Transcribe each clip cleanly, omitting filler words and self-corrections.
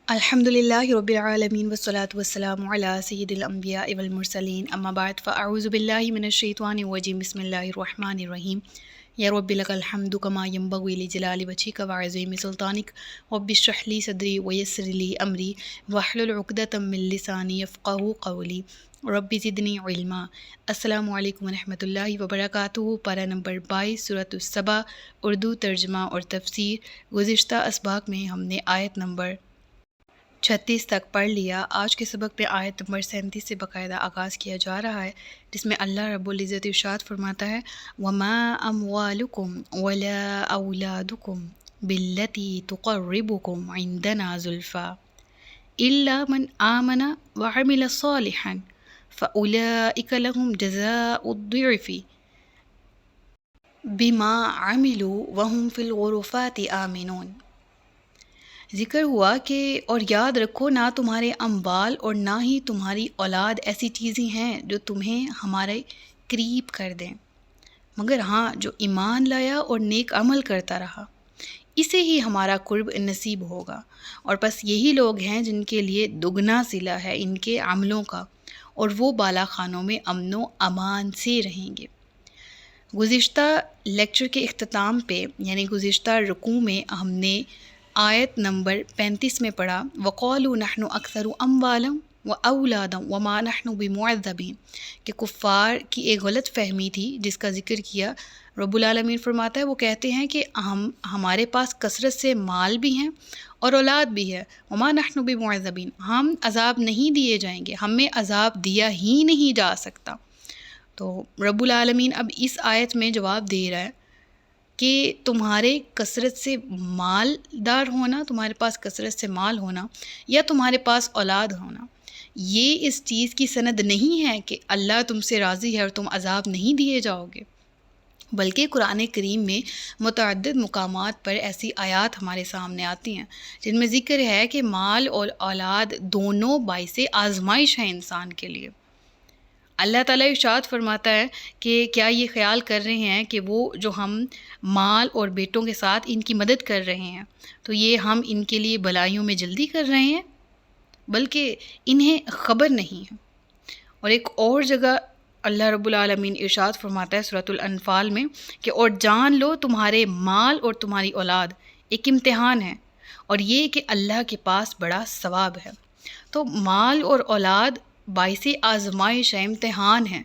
الحمدللہ رب العالمین والصلاة والسلام علی سید الانبیاء والمرسلین اما بعد فاعوذ باللہ من الشیطان الرجیم بسم اللہ الرحمن الرحیم یا رب لک الحمد کما ینبغی لجلال وجہک وعظیم سلطانک رب اشرح لی صدری ویسر لی امری واحلل عقدۃ من لسانی یفقہوا قولی رب زدنی علما۔ السلام علیکم ورحمۃ اللہ وبرکاتہ۔ پارہ نمبر 22 سورۃ السبا، اردو ترجمہ اور تفسیر۔ گزشتہ اسباق میں ہم نے آیت نمبر 36 تک پڑھ لیا۔ آج کے سبق میں آیت نمبر 37 سے باقاعدہ آغاز کیا جا رہا ہے، جس میں اللہ رب العزت ارشاد فرماتا ہے وَمَا أَمْوَالُكُمْ وَلَا أَوْلَادُكُمْ بِالَّتِي تُقَرِّبُكُمْ عِنْدَنَا زُلْفَىٰ إِلَّا مَنْ آمَنَ وَعَمِلَ صَالِحًا فَأُولَٰئِكَ لَهُمْ جَزَاءُ الضِّعْفِ بِمَا عَمِلُوا وَهُمْ فِي الْغُرُفَاتِ آمِنُونَ۔ ذکر ہوا کہ اور یاد رکھو، نہ تمہارے اموال اور نہ ہی تمہاری اولاد ایسی چیزیں ہیں جو تمہیں ہمارے قریب کر دیں، مگر ہاں جو ایمان لایا اور نیک عمل کرتا رہا، اسے ہی ہمارا قرب نصیب ہوگا۔ اور بس یہی لوگ ہیں جن کے لیے دگنا صلہ ہے ان کے عملوں کا، اور وہ بالا خانوں میں امن و امان سے رہیں گے۔ گزشتہ لیکچر کے اختتام پہ یعنی گزشتہ رکوع میں ہم نے آیت نمبر 35 میں پڑھا وَقَالُوا نَحْنُ أَكْثَرُ أَمْوَالًا وَأَوْلَادًا وَمَا نَحْنُ بِمُعَذَّبِينَ، کہ کفار کی ایک غلط فہمی تھی جس کا ذکر کیا۔ رب العالمین فرماتا ہے وہ کہتے ہیں کہ ہمارے پاس کثرت سے مال بھی ہیں اور اولاد بھی ہے، وَمَا نَحْنُ بِمُعَذَّبِينَ، ہم عذاب نہیں دیے جائیں گے، ہمیں عذاب دیا ہی نہیں جا سکتا۔ تو رب العالمین اب اس آیت میں جواب دے رہا ہے کہ تمہارے کثرت سے مالدار ہونا، تمہارے پاس کثرت سے مال ہونا یا تمہارے پاس اولاد ہونا، یہ اس چیز کی سند نہیں ہے کہ اللہ تم سے راضی ہے اور تم عذاب نہیں دیے جاؤ گے، بلکہ قرآن کریم میں متعدد مقامات پر ایسی آیات ہمارے سامنے آتی ہیں جن میں ذکر ہے کہ مال اور اولاد دونوں باعث آزمائش ہیں انسان کے لیے۔ اللہ تعالیٰ ارشاد فرماتا ہے کہ کیا یہ خیال کر رہے ہیں کہ وہ جو ہم مال اور بیٹوں کے ساتھ ان کی مدد کر رہے ہیں تو یہ ہم ان کے لیے بلائیوں میں جلدی کر رہے ہیں، بلکہ انہیں خبر نہیں ہے۔ اور ایک اور جگہ اللہ رب العالمین ارشاد فرماتا ہے سورۃ الانفال میں کہ اور جان لو تمہارے مال اور تمہاری اولاد ایک امتحان ہے، اور یہ کہ اللہ کے پاس بڑا ثواب ہے۔ تو مال اور اولاد باعث آزمائش ہے، امتحان ہے،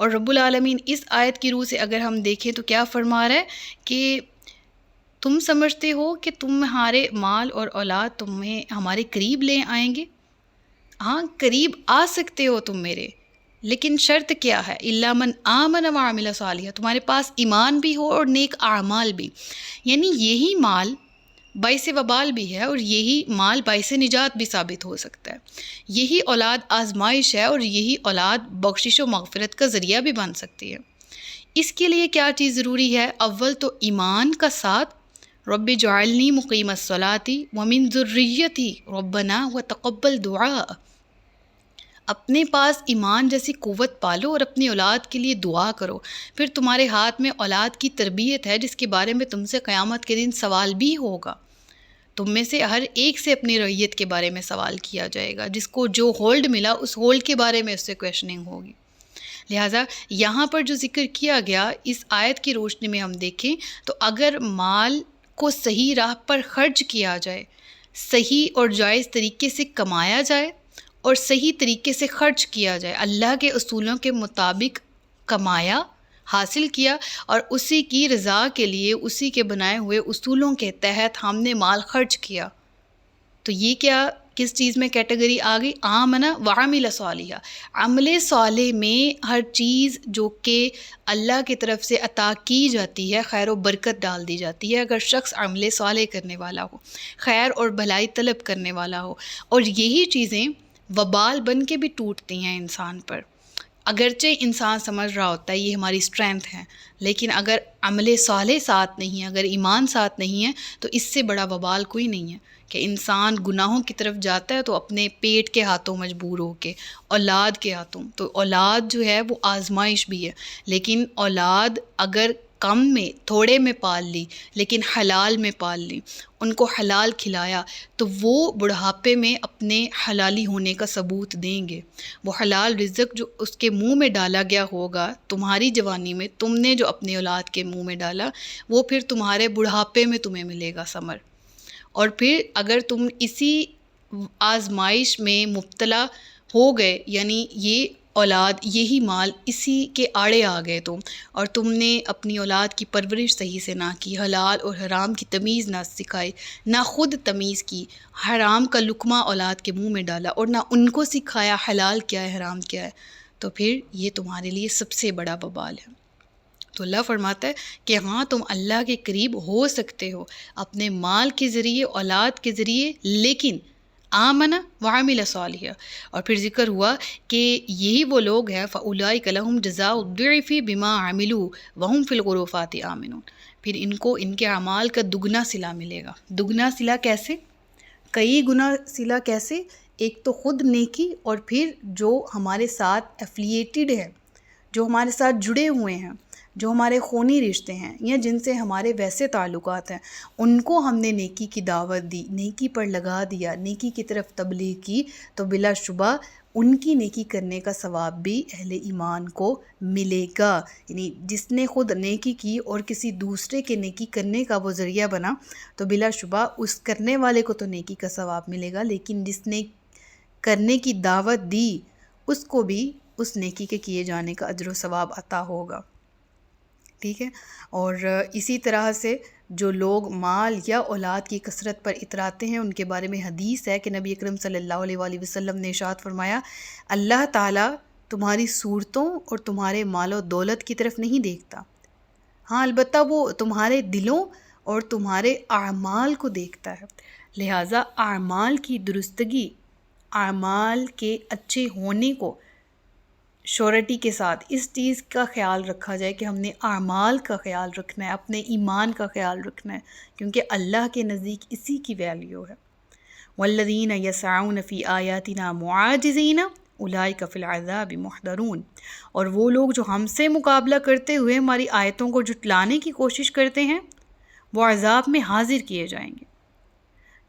اور رب العالمین اس آیت کی روح سے اگر ہم دیکھیں تو کیا فرما رہا ہے کہ تم سمجھتے ہو کہ تمہارے مال اور اولاد تمہیں ہمارے قریب لے آئیں گے؟ ہاں قریب آ سکتے ہو تم میرے، لیکن شرط کیا ہے؟ الا من آمن وعمل صالحا، تمہارے پاس ایمان بھی ہو اور نیک اعمال بھی، یعنی یہی مال باعث وبال بھی ہے اور یہی مال باعث نجات بھی ثابت ہو سکتا ہے، یہی اولاد آزمائش ہے اور یہی اولاد بخشش و مغفرت کا ذریعہ بھی بن سکتی ہے۔ اس کے لیے کیا چیز ضروری ہے؟ اول تو ایمان کا ساتھ، رب جعلنی مقیم الصلاۃ ومن ذریتی ربنا وتقبل دعاء، اپنے پاس ایمان جیسی قوت پالو اور اپنی اولاد کے لیے دعا کرو، پھر تمہارے ہاتھ میں اولاد کی تربیت ہے جس کے بارے میں تم سے قیامت کے دن سوال بھی ہوگا۔ تم میں سے ہر ایک سے اپنی رعیت کے بارے میں سوال کیا جائے گا، جس کو جو ہولڈ ملا اس ہولڈ کے بارے میں اس سے کویشننگ ہوگی۔ لہٰذا یہاں پر جو ذکر کیا گیا اس آیت کی روشنی میں ہم دیکھیں تو اگر مال کو صحیح راہ پر خرچ کیا جائے، صحیح اور جائز طریقے سے کمایا جائے اور صحیح طریقے سے خرچ کیا جائے، اللہ کے اصولوں کے مطابق کمایا، حاصل کیا اور اسی کی رضا کے لیے اسی کے بنائے ہوئے اصولوں کے تحت ہم نے مال خرچ کیا، تو یہ کیا کس چیز میں کیٹیگری آ گئی؟ آمنا وعمل صالحا، عمل صالح میں ہر چیز جو کہ اللہ کی طرف سے عطا کی جاتی ہے خیر و برکت ڈال دی جاتی ہے اگر شخص عمل صالح کرنے والا ہو، خیر اور بھلائی طلب کرنے والا ہو، اور یہی چیزیں وبال بن کے بھی ٹوٹتی ہیں انسان پر۔ اگرچہ انسان سمجھ رہا ہوتا ہے یہ ہماری اسٹرینتھ ہے، لیکن اگر عمل صالح ساتھ نہیں ہے، اگر ایمان ساتھ نہیں ہے تو اس سے بڑا وبال کوئی نہیں ہے کہ انسان گناہوں کی طرف جاتا ہے تو اپنے پیٹ کے ہاتھوں مجبور ہو کے، اولاد کے ہاتھوں۔ تو اولاد جو ہے وہ آزمائش بھی ہے، لیکن اولاد اگر کم میں تھوڑے میں پال لی لیکن حلال میں پال لی، ان کو حلال کھلایا، تو وہ بڑھاپے میں اپنے حلالی ہونے کا ثبوت دیں گے۔ وہ حلال رزق جو اس کے منہ میں ڈالا گیا ہوگا تمہاری جوانی میں، تم نے جو اپنے اولاد کے منہ میں ڈالا، وہ پھر تمہارے بڑھاپے میں تمہیں ملے گا ثمر۔ اور پھر اگر تم اسی آزمائش میں مبتلا ہو گئے، یعنی یہ اولاد، یہی مال، اسی کے آڑے آ گئے تم، اور تم نے اپنی اولاد کی پرورش صحیح سے نہ کی، حلال اور حرام کی تمیز نہ سکھائی، نہ خود تمیز کی، حرام کا لقمہ اولاد کے منہ میں ڈالا اور نہ ان کو سکھایا حلال کیا ہے حرام کیا ہے، تو پھر یہ تمہارے لیے سب سے بڑا وبال ہے۔ تو اللہ فرماتا ہے کہ ہاں تم اللہ کے قریب ہو سکتے ہو اپنے مال کے ذریعے، اولاد کے ذریعے، لیکن آمن وعمل صالحا۔ اور پھر ذکر ہوا کہ یہی وہ لوگ ہیں فَأُولَٰئِکَ لَهُمْ جَزَاءُ الضِّعْفِ بِمَا عَمِلُوا وَهُمْ فِي الْغُرُفَاتِ آمِنُونَ۔ پھر ان کو ان کے اعمال کا دگنا صلہ ملے گا۔ دگنا صلہ کیسے؟ کئی گنا صلہ کیسے؟ ایک تو خود نیکی، اور پھر جو ہمارے ساتھ ایفلیٹڈ ہے، جو ہمارے ساتھ جڑے ہوئے ہیں، جو ہمارے خونی رشتے ہیں یا جن سے ہمارے ویسے تعلقات ہیں، ان کو ہم نے نیکی کی دعوت دی، نیکی پر لگا دیا، نیکی کی طرف تبلیغ کی، تو بلا شبہ ان کی نیکی کرنے کا ثواب بھی اہل ایمان کو ملے گا۔ یعنی جس نے خود نیکی کی اور کسی دوسرے کے نیکی کرنے کا وہ ذریعہ بنا، تو بلا شبہ اس کرنے والے کو تو نیکی کا ثواب ملے گا، لیکن جس نے کرنے کی دعوت دی اس کو بھی اس نیکی کے کیے جانے کا اجر و ثواب عطا ہوگا۔ ٹھیک ہے۔ اور اسی طرح سے جو لوگ مال یا اولاد کی کثرت پر اتراتے ہیں، ان کے بارے میں حدیث ہے کہ نبی اکرم صلی اللہ علیہ وآلہ وسلم نے ارشاد فرمایا، اللہ تعالیٰ تمہاری صورتوں اور تمہارے مال و دولت کی طرف نہیں دیکھتا، ہاں البتہ وہ تمہارے دلوں اور تمہارے اعمال کو دیکھتا ہے۔ لہٰذا اعمال کی درستگی، اعمال کے اچھے ہونے کو شورٹی کے ساتھ اس چیز کا خیال رکھا جائے کہ ہم نے اعمال کا خیال رکھنا ہے، اپنے ایمان کا خیال رکھنا ہے، کیونکہ اللہ کے نزدیک اسی کی ویلیو ہے۔ والذین یسعون فی آیاتنا معاجزین اولئک فی العذاب محضرون۔ اور وہ لوگ جو ہم سے مقابلہ کرتے ہوئے ہماری آیتوں کو جھٹلانے کی کوشش کرتے ہیں، وہ عذاب میں حاضر کیے جائیں گے۔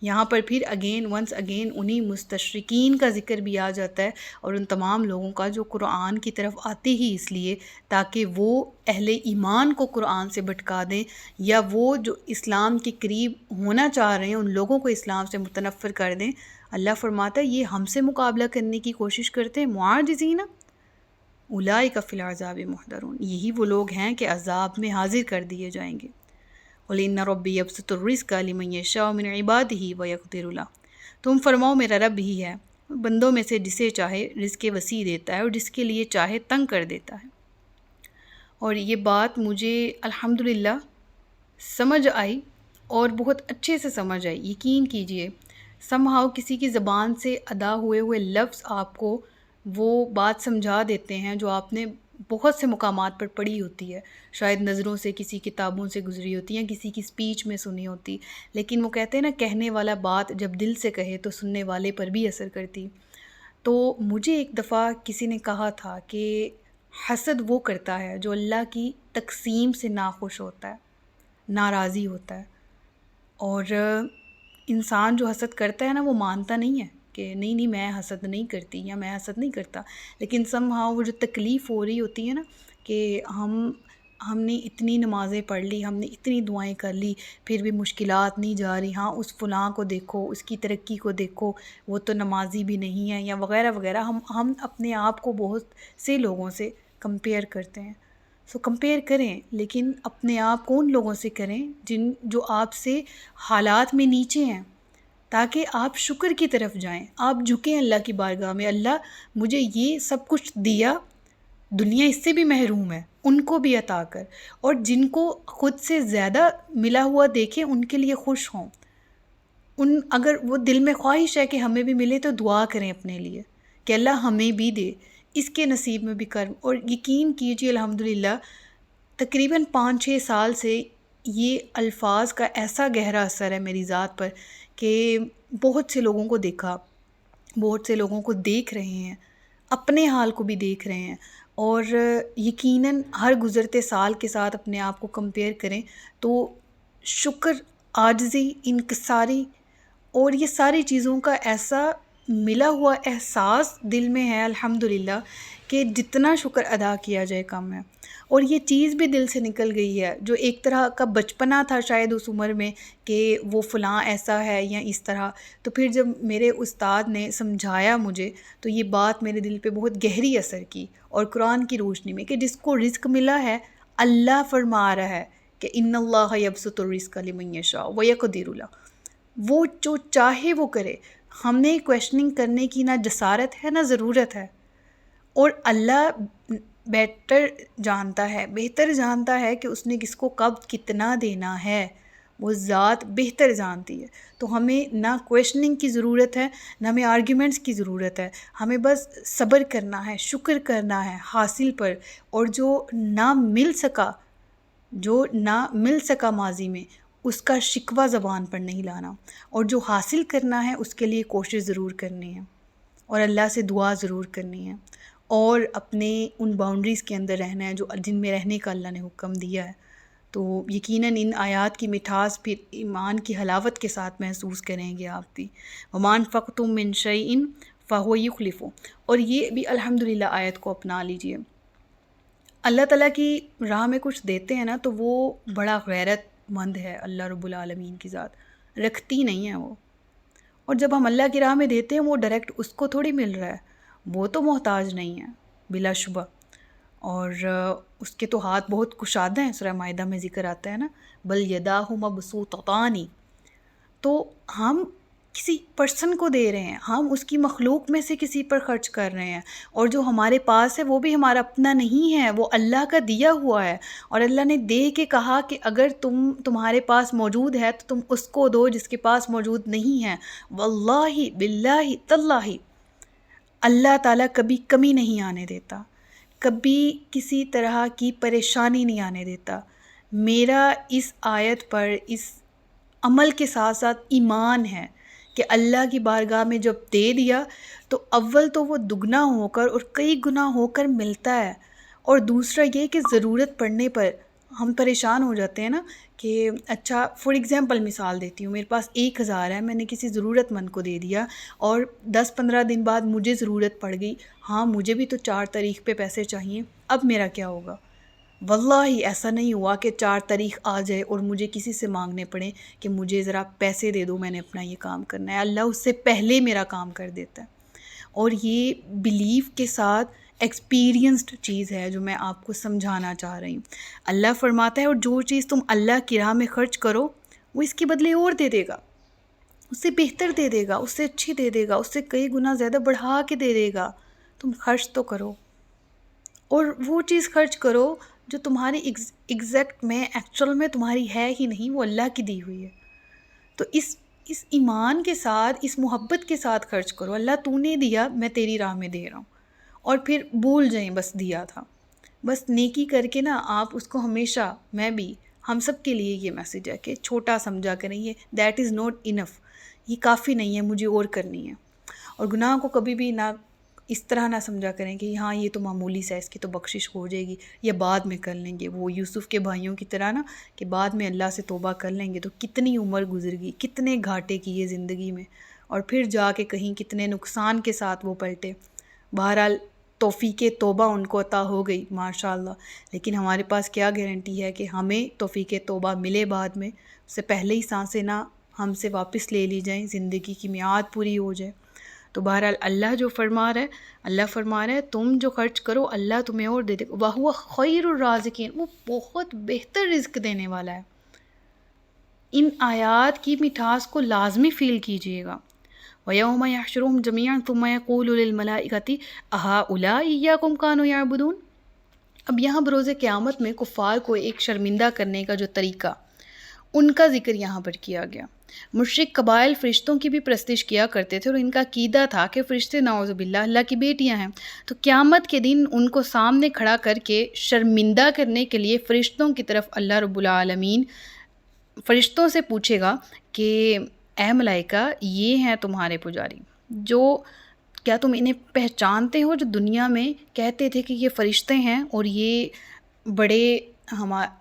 یہاں پر پھر ونس اگین انہی مستشرقین کا ذکر بھی آ جاتا ہے، اور ان تمام لوگوں کا جو قرآن کی طرف آتے ہی اس لیے تاکہ وہ اہل ایمان کو قرآن سے بھٹکا دیں، یا وہ جو اسلام کے قریب ہونا چاہ رہے ہیں ان لوگوں کو اسلام سے متنفر کر دیں۔ اللہ فرماتا ہے یہ ہم سے مقابلہ کرنے کی کوشش کرتے ہیں، معاجزین اولئک فی العذاب محضرون، یہی وہ لوگ ہیں کہ عذاب میں حاضر کر دیے جائیں گے۔ قُلْ إِنَّ رَبِّي يَبْسُطُ الرِّزْقَ لِمَن يَشَاءُ مِنْ عِبَادِهِ وَيَقْدِرُ لَهُ۔ تم فرماؤ میرا رب ہی ہے، بندوں میں سے جسے چاہے رزق وسیع دیتا ہے اور جس کے لیے چاہے تنگ کر دیتا ہے۔ اور یہ بات مجھے الحمدللہ سمجھ آئی، اور بہت اچھے سے سمجھ آئی۔ یقین کیجئے somehow کسی کی زبان سے ادا ہوئے لفظ آپ کو وہ بات سمجھا دیتے ہیں جو آپ نے بہت سے مقامات پر پڑھی ہوتی ہے، شاید نظروں سے، کسی کتابوں سے گزری ہوتی ہیں، کسی کی سپیچ میں سنی ہوتی، لیکن وہ کہتے ہیں نا کہنے والا بات جب دل سے کہے تو سننے والے پر بھی اثر کرتی۔ تو مجھے ایک دفعہ کسی نے کہا تھا کہ حسد وہ کرتا ہے جو اللہ کی تقسیم سے ناخوش ہوتا ہے، ناراضی ہوتا ہے، اور انسان جو حسد کرتا ہے نا وہ مانتا نہیں ہے کہ نہیں میں حسد نہیں کرتی یا میں حسد نہیں کرتا، لیکن somehow وہ جو تکلیف ہو رہی ہوتی ہے نا کہ ہم نے اتنی نمازیں پڑھ لی، ہم نے اتنی دعائیں کر لی، پھر بھی مشکلات نہیں جا رہی، ہاں اس فلاں کو دیکھو، اس کی ترقی کو دیکھو، وہ تو نمازی بھی نہیں ہے، یا وغیرہ وغیرہ، ہم اپنے آپ کو بہت سے لوگوں سے کمپیئر کرتے ہیں۔ کمپیئر کریں، لیکن اپنے آپ کو ان لوگوں سے کریں جو آپ سے حالات میں نیچے ہیں، تاکہ آپ شکر کی طرف جائیں، آپ جھکیں اللہ کی بارگاہ میں، اللہ مجھے یہ سب کچھ دیا، دنیا اس سے بھی محروم ہے، ان کو بھی عطا کر، اور جن کو خود سے زیادہ ملا ہوا دیکھیں ان کے لیے خوش ہوں، اگر وہ دل میں خواہش ہے کہ ہمیں بھی ملے تو دعا کریں اپنے لیے کہ اللہ ہمیں بھی دے، اس کے نصیب میں بھی کر۔ اور یقین کیجیے الحمدللہ تقریباً 5-6 سال سے یہ الفاظ کا ایسا گہرا اثر ہے میری ذات پر کہ بہت سے لوگوں کو دیکھا، بہت سے لوگوں کو دیکھ رہے ہیں، اپنے حال کو بھی دیکھ رہے ہیں، اور یقیناً ہر گزرتے سال کے ساتھ اپنے آپ کو کمپیئر کریں تو شکر، عاجزی، انکساری اور یہ ساری چیزوں کا ایسا ملا ہوا احساس دل میں ہے الحمدللہ کہ جتنا شکر ادا کیا جائے کم ہے۔ اور یہ چیز بھی دل سے نکل گئی ہے، جو ایک طرح کا بچپنا تھا شاید اس عمر میں کہ وہ فلاں ایسا ہے یا اس طرح، تو پھر جب میرے استاد نے سمجھایا مجھے تو یہ بات میرے دل پہ بہت گہری اثر کی، اور قرآن کی روشنی میں کہ جس کو رزق ملا ہے اللہ فرما رہا ہے کہ ان اللہ یبسط الرزق لمن یشاء ویقدر له، وہ جو چاہے وہ کرے۔ ہم نے کویشچننگ کرنے کی نہ جسارت ہے نہ ضرورت ہے، اور اللہ بیٹر جانتا ہے، بہتر جانتا ہے کہ اس نے کس کو کب کتنا دینا ہے، وہ ذات بہتر جانتی ہے۔ تو ہمیں نہ کویشچننگ کی ضرورت ہے نہ ہمیں آرگیومنٹس کی ضرورت ہے، ہمیں بس صبر کرنا ہے، شکر کرنا ہے حاصل پر، اور جو نہ مل سکا ماضی میں اس کا شکوہ زبان پر نہیں لانا، اور جو حاصل کرنا ہے اس کے لیے کوشش ضرور کرنی ہے، اور اللہ سے دعا ضرور کرنی ہے، اور اپنے ان باؤنڈریز کے اندر رہنا ہے جن میں رہنے کا اللہ نے حکم دیا ہے۔ تو یقیناً ان آیات کی مٹھاس پھر ایمان کی حلاوت کے ساتھ محسوس کریں گے آپ بھی۔ وَمَا أَنفَقْتُم مِّن شَيْءٍ فَهُوَ يُخْلِفُهُ، اور یہ بھی الحمدللہ آیت کو اپنا لیجئے۔ اللہ تعالیٰ کی راہ میں کچھ دیتے ہیں نا تو وہ بڑا غیرت مند ہے، اللہ رب العالمین کی ذات رکھتی نہیں ہے وہ، اور جب ہم اللہ کی راہ میں دیتے ہیں وہ ڈائریکٹ اس کو تھوڑی مل رہا ہے، وہ تو محتاج نہیں ہے بلا شبہ، اور اس کے تو ہاتھ بہت کشادہ ہیں، سورہ مائدہ میں ذکر آتا ہے نا بل یداہ مبسوطتان، تو ہم کسی پرسن کو دے رہے ہیں، ہم اس کی مخلوق میں سے کسی پر خرچ کر رہے ہیں، اور جو ہمارے پاس ہے وہ بھی ہمارا اپنا نہیں ہے، وہ اللہ کا دیا ہوا ہے، اور اللہ نے دے کے کہا کہ اگر تمہارے پاس موجود ہے تو تم اس کو دو جس کے پاس موجود نہیں ہے۔ واللہ باللہ تاللہ اللہ تعالیٰ کبھی کمی نہیں آنے دیتا، کبھی کسی طرح کی پریشانی نہیں آنے دیتا۔ میرا اس آیت پر اس عمل کے ساتھ ساتھ ایمان ہے کہ اللہ کی بارگاہ میں جب دے دیا تو اول تو وہ دگنا ہو کر اور کئی گنا ہو کر ملتا ہے، اور دوسرا یہ کہ ضرورت پڑنے پر ہم پریشان ہو جاتے ہیں نا کہ اچھا فار ایگزامپل مثال دیتی ہوں، میرے پاس 1000 ہے، میں نے کسی ضرورت مند کو دے دیا اور 10-15 دن بعد مجھے ضرورت پڑ گئی، ہاں مجھے بھی تو 4 تاریخ پہ پیسے چاہیے، اب میرا کیا ہوگا؟ واللہ ایسا نہیں ہوا کہ 4 تاریخ آ جائے اور مجھے کسی سے مانگنے پڑے کہ مجھے ذرا پیسے دے دو، میں نے اپنا یہ کام کرنا ہے، اللہ اس سے پہلے میرا کام کر دیتا ہے۔ اور یہ بیلیف کے ساتھ ایکسپیرینسڈ چیز ہے جو میں آپ کو سمجھانا چاہ رہی ہوں۔ اللہ فرماتا ہے اور جو چیز تم اللہ کی راہ میں خرچ کرو وہ اس کے بدلے اور دے دے گا، اس سے بہتر دے دے گا، اس سے اچھی دے دے گا، اس سے کئی گنا زیادہ بڑھا کے دے دے گا۔ تم خرچ تو کرو، اور وہ چیز خرچ کرو جو تمہاری ایگزیکٹ میں ایکچول میں تمہاری ہے ہی نہیں، وہ اللہ کی دی ہوئی ہے۔ تو اس ایمان کے ساتھ، اس محبت کے ساتھ خرچ کرو، اللہ تو نے دیا، میں تیری راہ میں دے رہا ہوں، اور پھر بھول جائیں بس دیا تھا، بس نیکی کر کے نا آپ اس کو ہمیشہ، میں بھی، ہم سب کے لیے یہ میسیج ہے کہ چھوٹا سمجھا کریں، یہ دیٹ از ناٹ انف، یہ کافی نہیں ہے، مجھے اور کرنی ہے۔ اور گناہ کو کبھی بھی نہ اس طرح نہ سمجھا کریں کہ ہاں یہ تو معمولی سا، اس کی تو بخشش ہو جائے گی یا بعد میں کر لیں گے، وہ یوسف کے بھائیوں کی طرح نا کہ بعد میں اللہ سے توبہ کر لیں گے، تو کتنی عمر گزر گئی، کتنے گھاٹے کیے زندگی میں، اور پھر جا کے کہیں کتنے نقصان کے ساتھ وہ پلٹے۔ بہرحال توفیق توبہ ان کو عطا ہو گئی ماشاء اللہ، لیکن ہمارے پاس کیا گارنٹی ہے کہ ہمیں توفیق توبہ ملے بعد میں، اس سے پہلے ہی سانسیں نہ ہم سے واپس لے لی جائیں، زندگی کی میعاد پوری ہو جائے۔ تو بہرحال اللہ جو فرما رہا ہے تم جو خرچ کرو اللہ تمہیں اور دے دے گا، وَهُوَ خَيْرُ الرَّازِقِينَ، وہ بہت بہتر رزق دینے والا ہے۔ ان آیات کی مٹھاس کو لازمی فیل کیجئے گا۔ وَيَوْمَ يَحْشُرُهُمْ جَمِيعًا ثُمَّ يَقُولُ لِلْمَلَائِكَةِ أَهَٰؤُلَاءِ إِيَّاكُمْ كَانُوا يَعْبُدُونَ۔ اب یہاں بروز قیامت میں کفار کو ایک شرمندہ کرنے کا جو طریقہ، ان کا ذکر یہاں پر کیا گیا۔ مشرک قبائل فرشتوں کی بھی پرستش کیا کرتے تھے، اور ان کا عقیدہ تھا کہ فرشتے نعوذ باللہ اللہ کی بیٹیاں ہیں۔ تو قیامت کے دن ان کو سامنے کھڑا کر کے شرمندہ کرنے کے لیے فرشتوں کی طرف اللہ رب العالمین فرشتوں سے پوچھے گا کہ اے ملائکہ، یہ ہیں تمہارے پجاری جو کیا تم انہیں پہچانتے ہو جو دنیا میں کہتے تھے کہ یہ فرشتے ہیں اور یہ بڑے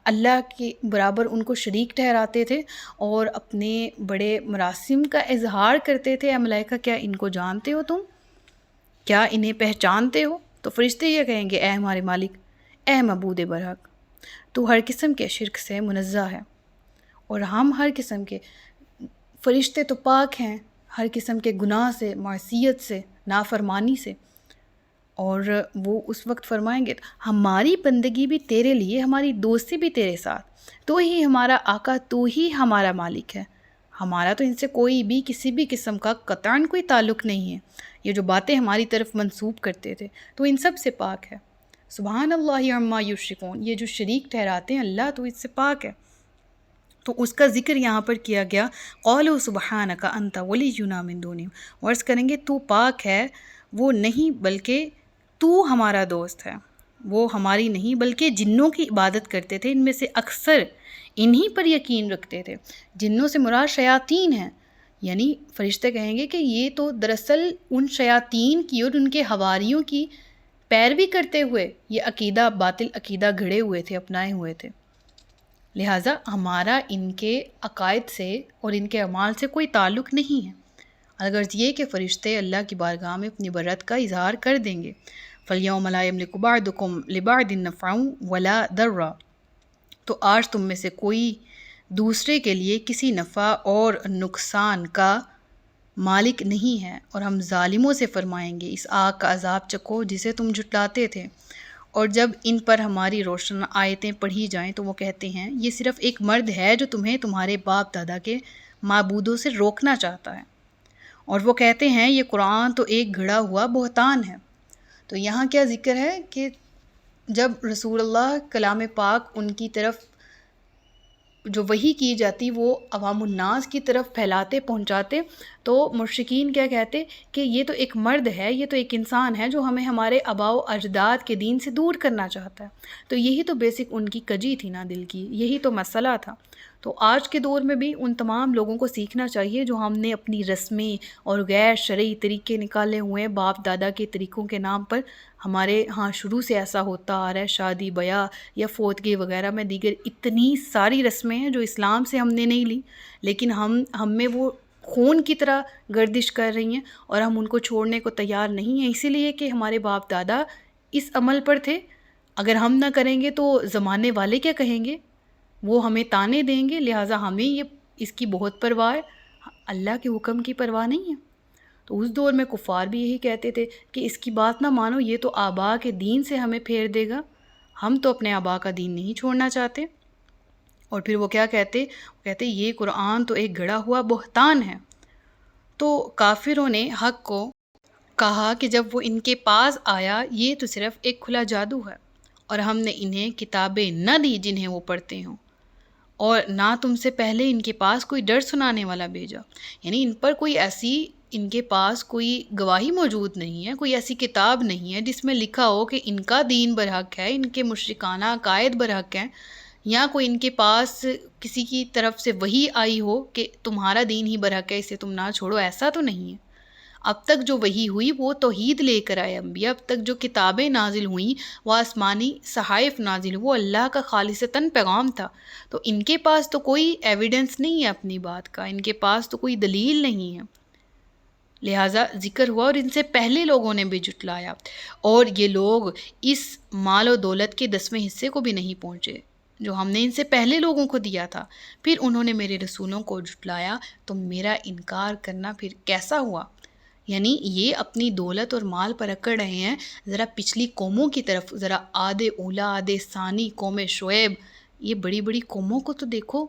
اللہ کے برابر ان کو شریک ٹھہراتے تھے اور اپنے بڑے مراسم کا اظہار کرتے تھے؟ اے ملائکہ کیا ان کو جانتے ہو تم؟ کیا انہیں پہچانتے ہو؟ تو فرشتے یہ کہیں گے اے ہمارے مالک، اے معبود برحق، تو ہر قسم کے شرک سے منزہ ہے اور ہم ہر قسم کے، فرشتے تو پاک ہیں ہر قسم کے گناہ سے، معصیت سے، نافرمانی سے۔ اور وہ اس وقت فرمائیں گے ہماری بندگی بھی تیرے لیے، ہماری دوستی بھی تیرے ساتھ، تو ہی ہمارا آقا، تو ہی ہمارا مالک ہے، ہمارا تو ان سے کوئی بھی کسی بھی قسم کا قطعاً کوئی تعلق نہیں ہے۔ یہ جو باتیں ہماری طرف منسوب کرتے تھے تو ان سب سے پاک ہے۔ سبحان اللہ عما یشرکون، یہ جو شریک ٹھہراتے ہیں اللہ تو اس سے پاک ہے۔ تو اس کا ذکر یہاں پر کیا گیا، قولوا سبحانک انت ولینا من دونہم، عرض کریں گے تو پاک ہے، وہ نہیں بلکہ تو ہمارا دوست ہے، وہ ہماری نہیں بلکہ جنوں کی عبادت کرتے تھے، ان میں سے اکثر انہی پر یقین رکھتے تھے۔ جنوں سے مراد شیاطین ہیں، یعنی فرشتے کہیں گے کہ یہ تو دراصل ان شیاطین کی اور ان کے حواریوں کی پیروی کرتے ہوئے یہ عقیدہ، باطل عقیدہ گھڑے ہوئے تھے، اپنائے ہوئے تھے، لہٰذا ہمارا ان کے عقائد سے اور ان کے اعمال سے کوئی تعلق نہیں ہے۔ اگر یہ کہ فرشتے اللہ کی بارگاہ میں اپنی برت کا اظہار کر دیں گے، فَالْيَوْمَ لَا يَمْلِكُ بَعْضُكُمْ لِبَعْضٍ نَفْعًا وَلَا ضَرًّا، تو آج تم میں سے کوئی دوسرے کے لیے کسی نفع اور نقصان کا مالک نہیں ہے، اور ہم ظالموں سے فرمائیں گے اس آگ کا عذاب چکھو جسے تم جھٹلاتے تھے۔ اور جب ان پر ہماری روشن آیتیں پڑھی جائیں تو وہ کہتے ہیں یہ صرف ایک مرد ہے جو تمہیں تمہارے باپ دادا کے معبودوں سے روکنا چاہتا ہے، اور وہ کہتے ہیں یہ قرآن تو ایک گھڑا ہوا بہتان ہے۔ تو یہاں کیا ذکر ہے کہ جب رسول اللہ کلام پاک ان کی طرف جو وحی کی جاتی وہ عوام الناس کی طرف پھیلاتے، پہنچاتے، تو مشرکین کیا کہتے کہ یہ تو ایک مرد ہے، یہ تو ایک انسان ہے جو ہمیں ہمارے آباء و اجداد کے دین سے دور کرنا چاہتا ہے۔ تو یہی تو بیسک ان کی کجی تھی نا دل کی، یہی تو مسئلہ تھا۔ تو آج کے دور میں بھی ان تمام لوگوں کو سیکھنا چاہیے جو ہم نے اپنی رسمیں اور غیر شرعی طریقے نکالے ہوئے ہیں باپ دادا کے طریقوں کے نام پر۔ ہمارے ہاں شروع سے ایسا ہوتا آ رہا ہے، شادی بیاہ یا فوتگی وغیرہ میں دیگر اتنی ساری رسمیں ہیں جو اسلام سے ہم نے نہیں لی، لیکن ہم میں وہ خون کی طرح گردش کر رہی ہیں اور ہم ان کو چھوڑنے کو تیار نہیں ہیں، اسی لیے کہ ہمارے باپ دادا اس عمل پر تھے۔ اگر ہم نہ کریں گے تو زمانے والے کیا کہیں گے، وہ ہمیں تانے دیں گے، لہٰذا ہمیں اس کی بہت پرواہ ہے، اللہ کے حکم کی پرواہ نہیں ہے۔ تو اس دور میں کفار بھی یہی کہتے تھے کہ اس کی بات نہ مانو، یہ تو آبا کے دین سے ہمیں پھیر دے گا، ہم تو اپنے آبا کا دین نہیں چھوڑنا چاہتے۔ اور پھر وہ کیا کہتے، وہ کہتے یہ قرآن تو ایک گھڑا ہوا بہتان ہے۔ تو کافروں نے حق کو کہا کہ جب وہ ان کے پاس آیا یہ تو صرف ایک کھلا جادو ہے، اور ہم نے انہیں کتابیں نہ دی جنہیں وہ پڑھتے ہوں، اور نہ تم سے پہلے ان کے پاس کوئی ڈر سنانے والا بھیجا، یعنی ان پر کوئی ایسی، ان کے پاس کوئی گواہی موجود نہیں ہے، کوئی ایسی کتاب نہیں ہے جس میں لکھا ہو کہ ان کا دین برحق ہے، ان کے مشرکانہ عقائد برحق ہیں، یا کوئی ان کے پاس کسی کی طرف سے وحی آئی ہو کہ تمہارا دین ہی برحق ہے، اسے تم نہ چھوڑو، ایسا تو نہیں ہے۔ اب تک جو وحی ہوئی وہ توحید لے کر آئے انبیاء، اب تک جو کتابیں نازل ہوئیں وہ آسمانی صحائف نازل، وہ اللہ کا خالصتاً پیغام تھا۔ تو ان کے پاس تو کوئی ایویڈنس نہیں ہے اپنی بات کا، ان کے پاس تو کوئی دلیل نہیں ہے، لہٰذا ذکر ہوا اور ان سے پہلے لوگوں نے بھی جھٹلایا، اور یہ لوگ اس مال و دولت کے 10ویں حصے کو بھی نہیں پہنچے جو ہم نے ان سے پہلے لوگوں کو دیا تھا۔ پھر انہوں نے میرے رسولوں کو جھٹلایا تو میرا انکار کرنا پھر کیسا ہوا؟ یعنی یہ اپنی دولت اور مال پر اکڑ رہے ہیں، ذرا پچھلی قوموں کی طرف، ذرا عاد اولا، عاد ثانی، قوم شعیب، یہ بڑی بڑی قوموں کو تو دیکھو،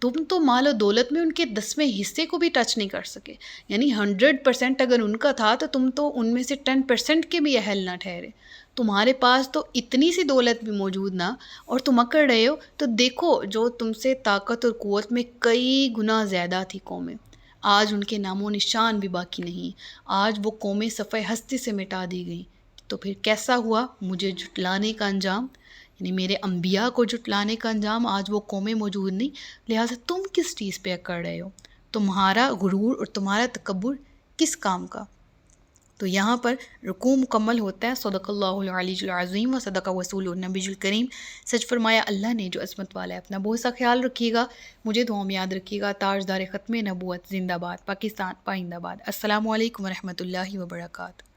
تم تو مال و دولت میں ان کے 10ویں حصے کو بھی ٹچ نہیں کر سکے، یعنی 100% اگر ان کا تھا تو تم تو ان میں سے 10% کے بھی اہل نہ ٹھہرے، تمہارے پاس تو اتنی سی دولت بھی موجود نہ، اور تم اکڑ رہے ہو۔ تو دیکھو جو تم سے طاقت اور قوت میں کئی گنا زیادہ تھی قومیں، آج ان کے نام و نشان بھی باقی نہیں، آج وہ قومیں صفحہ ہستی سے مٹا دی گئیں۔ تو پھر کیسا ہوا مجھے جھٹلانے کا انجام، یعنی میرے انبیاء کو جھٹلانے کا انجام؟ آج وہ قومیں موجود نہیں، لہٰذا تم کس چیز پہ اکڑ رہے ہو؟ تمہارا غرور اور تمہارا تکبر کس کام کا؟ تو یہاں پر رکوع مکمل ہوتا ہے۔ صدق اللہ العلی العظیم و صدق رسول النبی الکریم، سچ فرمایا اللہ نے جو عظمت والا ہے۔ اپنا بہت سا خیال رکھیے گا، مجھے دعاؤں میں یاد رکھیے گا۔ تاجدار ختم نبوت زندہ باد، پاکستان پائندہ باد۔ السلام علیکم ورحمۃ اللہ وبرکاتہ۔